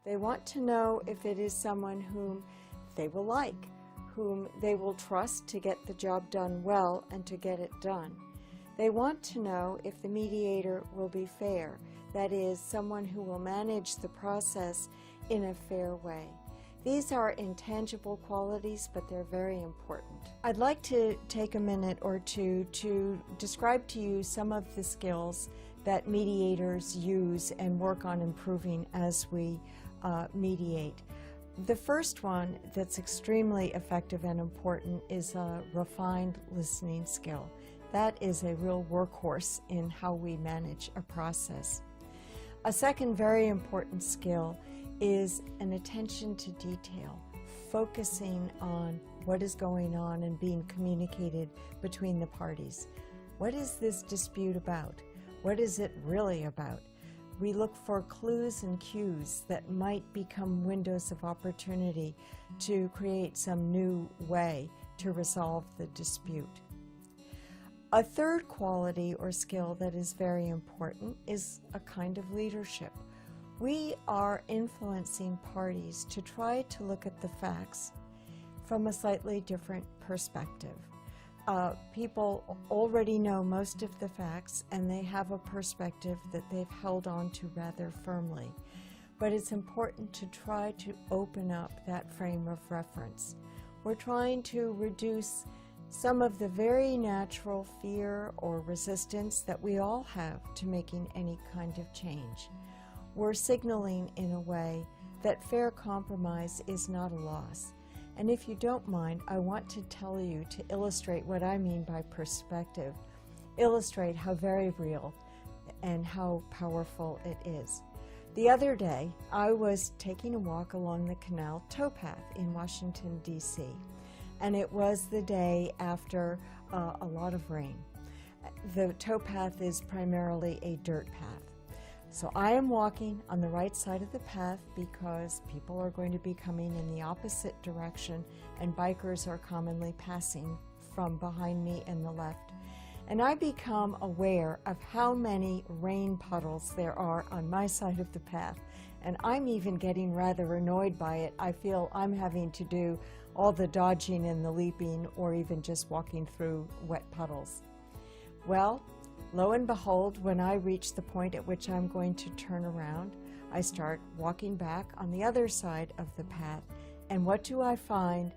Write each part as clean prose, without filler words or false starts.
They want to know if it is someone whom they will like, whom they will trust to get the job done well and to get it done. They want to know if the mediator will be fair, that is, someone who will manage the process in a fair way. These are intangible qualities, but they're very important. I'd like to take a minute or two to describe to you some of the skills that mediators use and work on improving as we mediate. The first one that's extremely effective and important is a refined listening skill. That is a real workhorse in how we manage a process. A second very important skill is an attention to detail, focusing on what is going on and being communicated between the parties. What is this dispute about? What is it really about? We look for clues and cues that might become windows of opportunity to create some new way to resolve the dispute. A third quality or skill that is very important is a kind of leadership. We are influencing parties to try to look at the facts from a slightly different perspective. People already know most of the facts, and they have a perspective that they've held on to rather firmly. But it's important to try to open up that frame of reference. We're trying to reduce some of the very natural fear or resistance that we all have to making any kind of change. We're signaling in a way that fair compromise is not a loss. And if you don't mind, I want to tell you, to illustrate what I mean by perspective, illustrate how very real and how powerful it is. The other day, I was taking a walk along the canal towpath in Washington, D.C., and it was the day after a lot of rain. The towpath is primarily a dirt path. So I am walking on the right side of the path because people are going to be coming in the opposite direction, and bikers are commonly passing from behind me in the left. And I become aware of how many rain puddles there are on my side of the path. And I'm even getting rather annoyed by it. I feel I'm having to do all the dodging and the leaping, or even just walking through wet puddles. Well, lo and behold, when I reach the point at which I'm going to turn around, I start walking back on the other side of the path. And what do I find?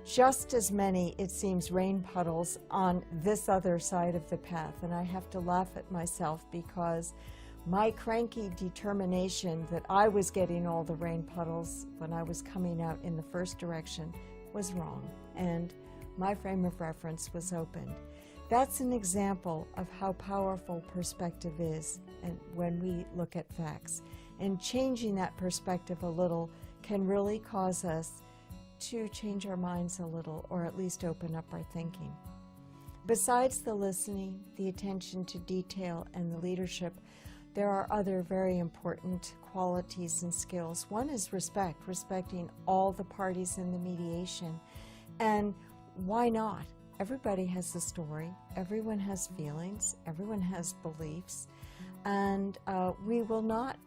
Just as many, it seems, rain puddles on this other side of the path. And I have to laugh at myself because my cranky determination that I was getting all the rain puddles when I was coming out in the first direction was wrong, and my frame of reference was opened. That's an example of how powerful perspective is, and when we look at facts. And changing that perspective a little can really cause us to change our minds a little, or at least open up our thinking. Besides the listening, the attention to detail, and the leadership, there are other very important qualities and skills. One is respect, respecting all the parties in the mediation. And why not? Everybody has a story, everyone has feelings, everyone has beliefs, and we will not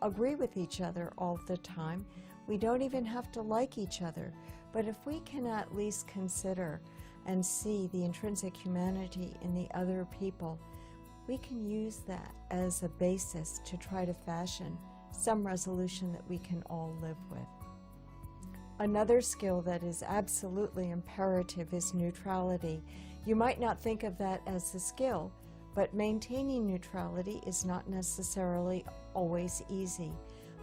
agree with each other all the time. We don't even have to like each other, but if we can at least consider and see the intrinsic humanity in the other people, we can use that as a basis to try to fashion some resolution that we can all live with. Another skill that is absolutely imperative is neutrality. You might not think of that as a skill, but maintaining neutrality is not necessarily always easy,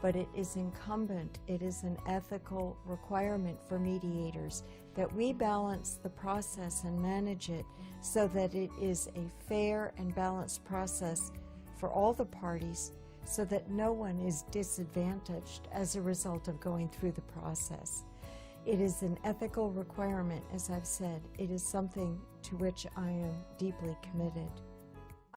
but it is incumbent, it is an ethical requirement for mediators that we balance the process and manage it so that it is a fair and balanced process for all the parties, so that no one is disadvantaged as a result of going through the process. It is an ethical requirement, as I've said. It is something to which I am deeply committed.